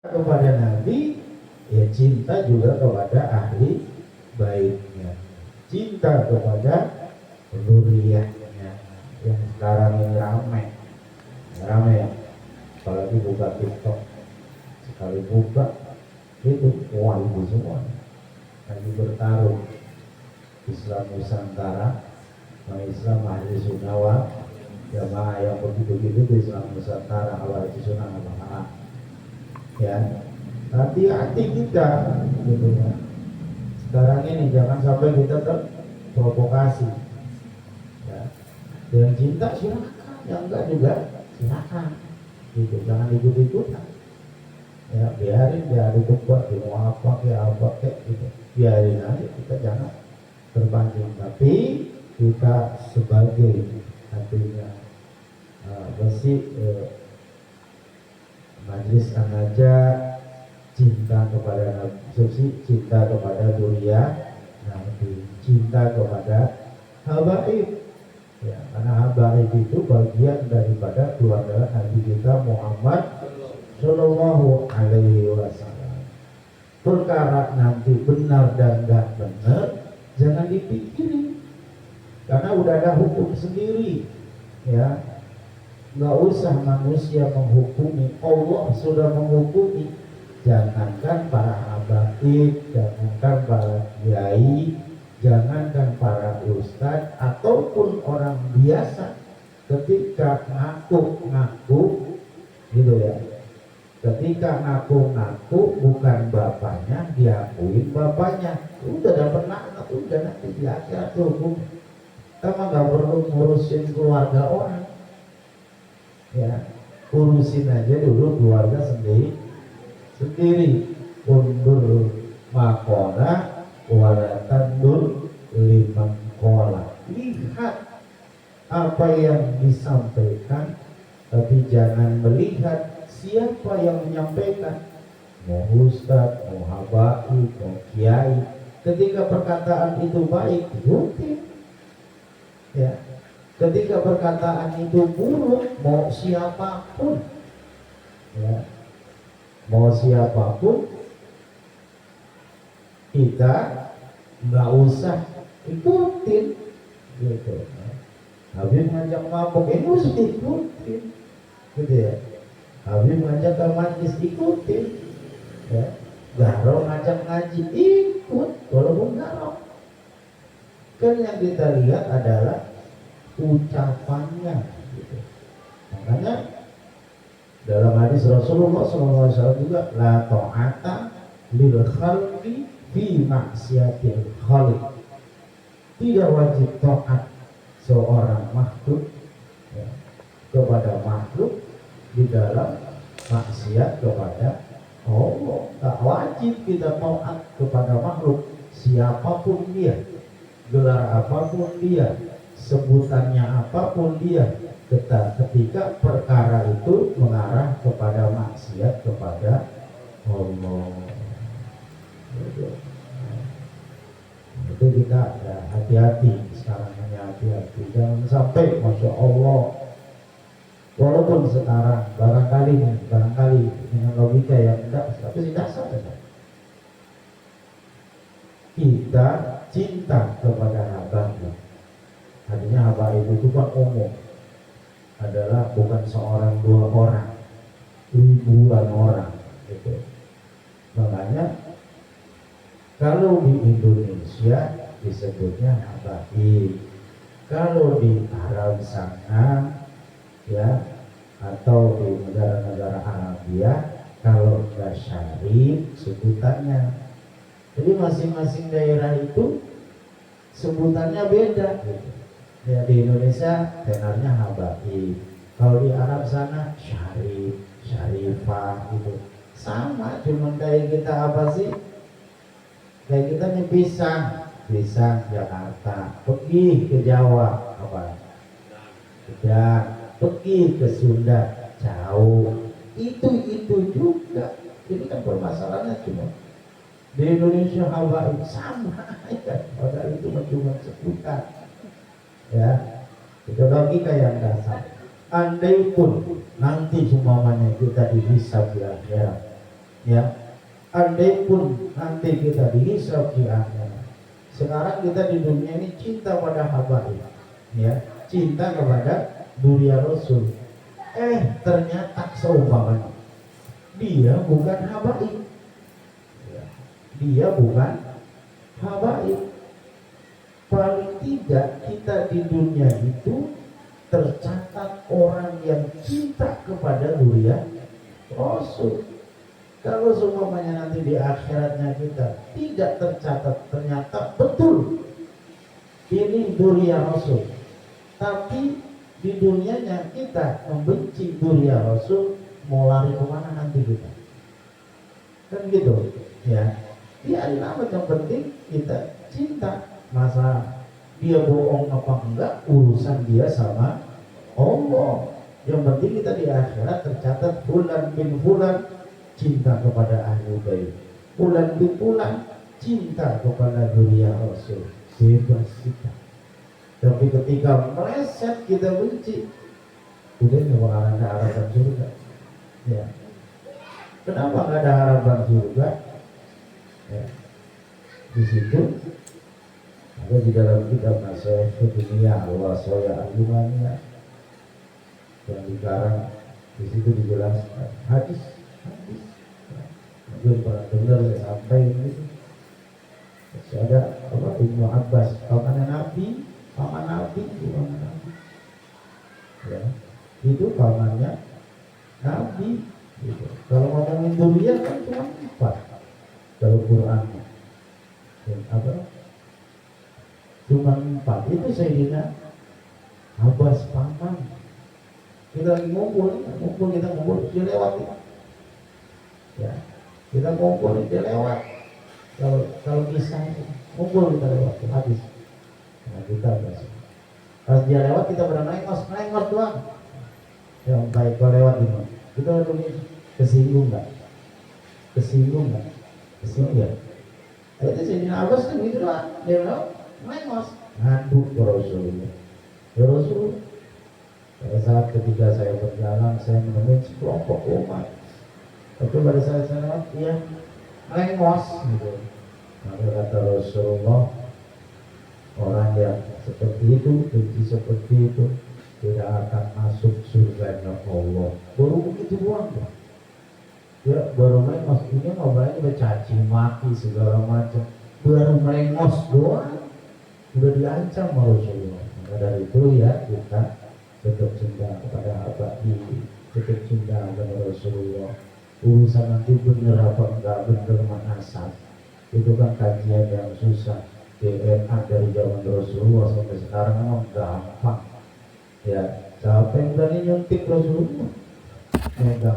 kepada Nabi, ya cinta juga kepada ahli baitnya, cinta kepada zuriyahnya. Yang sekarang ini ramai ya, apalagi buka TikTok, sekali buka itu wah itu semua lagi bertarung Islam Nusantara sama Islam ahli sunnah wal jamaah yang begitu-begitu di Islam Nusantara ahli sunnah wal jamaah ya. Hati-hati kita gitu ya. Sekarang ini jangan sampai kita terprovokasi ya. Yang cinta silakan, yang enggak juga silakan gitu, jangan ikut-ikutan ya, biarin dia adu debat mau apa kayak gitu, biarin aja, kita jangan terbanding. Tapi kita sebagai artinya Majelis Remaja cinta kepada Nabi, cinta kepada dunia Nabi, cinta kepada habaib ya, karena habaib itu bagian daripada keluarga Nabi kita Muhammad Sallallahu Alaihi Wasallam. Perkara nanti benar dan enggak benar jangan dipikirin, karena udah ada hukum sendiri ya. Nggak usah manusia menghukumi, Allah sudah menghukumi. Jangankan para habaib, jangankan para kiai, jangankan para ustadz ataupun orang biasa, ketika ngaku-ngaku gitu ya, ketika ngaku-ngaku bukan bapaknya, diakuin bapaknya, udah dapat anak, udah nanti di akhirat hukum. Kita nggak perlu ngurusin keluarga orang ya, urusin aja dulu keluarga sendiri. Undur makona walatandur liman kola. Lihat apa yang disampaikan, tapi jangan melihat siapa yang menyampaikan, mau ustadz, mau habaib, mau kiai. Ketika perkataan itu baik, ikutin ya. Ketika perkataan itu buruk, mau siapapun ya, mau siapapun, kita nggak usah ikutin gitu. Habib ngajak mabuk, mesti ikutin gitu ya. Habib ngajak ke majlis, ikutin ya. Garo ngajak ngaji, ikut walaupun garo. Kan yang kita lihat adalah ucapannya gitu. Makanya dalam hadis Rasulullah SAW juga, la ta'ata lil khalqi fi maksiatil khaliq. Tidak wajib taat seorang makhluk ya, kepada makhluk di dalam maksiat kepada Allah. Tak wajib kita taat kepada makhluk siapapun dia, gelar apapun dia, sebutannya apapun dia, ketika perkara itu mengarah kepada maksiat kepada Allah. Itu kita ya, hati-hati sekarang, hanya hati-hati, jangan sampai masya Allah. Walaupun sekarang barangkali dengan logika yang tidak, tapi tidak saja kita cinta kepada habaib. Artinya habaib itu kan umum, adalah bukan seorang dua orang, ribuan orang gitu. Makanya kalau di Indonesia disebutnya habaib, kalau di Arab sana ya, atau di negara-negara Arabia, kalau enggak syarif sebutannya. Jadi masing-masing daerah itu sebutannya beda gitu. Ya, di Indonesia tenarnya habaib, kalau di Arab sana syarif, syarifah gitu. Sama, cuman kayak kita apa sih? Kayak kita nih pisang Jakarta, pergi ke Jawa apa? Tidak, pergi ke Sunda jauh. Itu juga. Ini kan permasalahannya cuma di Indonesia habaib sama ya, padahal itu cuma sebutan. Ya, itu logika yang dasar. Andai pun nanti semuanya kita dihisab di akhirat, ya. Andai pun nanti kita dihisab di akhirat, sekarang kita di dunia ini cinta pada habaib, ya, cinta kepada dunia Rasul. Ternyata seumpamanya dia bukan habaib, ya. Dia bukan habaib. Paling tidak kita di dunia itu tercatat orang yang cinta kepada dunia Rasul. Kalau semuanya nanti di akhiratnya kita tidak tercatat, ternyata betul ini dunia Rasul, tapi di dunianya kita membenci dunia Rasul, mau lari kemana nanti kita? Kan gitu, ya. Biarin amat, yang penting kita cinta. Masa dia bohong apa enggak, urusan dia sama Allah. Yang penting kita di akhirat tercatat fulan bin fulan cinta kepada ahli bait, fulan bin fulan cinta kepada dunia Rasul. Bebas kita. Tapi ketika meleset kita benci, udah nggak bakalan ada harapan surga, ya. Kenapa nggak ada harapan surga? Ya. Di situ ada di dalam kitab Nasihat Dunia Allah Soya Al-Imamiyah yang dikarang, di situ dijelaskan hadis. Mungkin pernah dengar sampai ini. Masih ada apa, Ibnu Abbas, paman Nabi, ya, itu pamannya Nabi. Gitu. Kalau ngomongin dunia kan cuma 4 kalau Qurannya, apa? Cuma 4 itu Sayyidina Abbas paman. Kita lagi ngumpul, dia lewat, ya. Kita ngumpul, dia lewat. Kalau bisa ngumpul kita lewat habis. Nah, kita pas dia lewat kita pada nengos doang. Yang baik kalau lewat ini, kita dulu kesinggung nggak? Kesinggung ya. Itu Sayyidina Abbas kan gitu lah. Dia lewat nengos, ngadu ke Rasulullah. Ya Rasul, pada saat ketika saya berjalan, saya menemui sekelompok umat. Tapi pada saat saya lewat, dia nengos gitu. Maka kata Rasulullah, orang yang seperti itu, benci seperti itu, tidak akan masuk surga Allah. Baru begitu doang, ya. Baru nengos, ini ngobrolnya bercaci maki segala macam. Baru nengos doang, udah diancam Rasulullah. Maka dari itu ya kita tetap cinta kepada habaib, tetap cinta kepada Rasulullah. Urusan nanti benar apa enggak benar manasab, itu kan kajian yang susah. DNA dari zaman Rasulullah sampai sekarang memang gampang, ya. Siapa yang berani nyuntik Rasulullah? Megang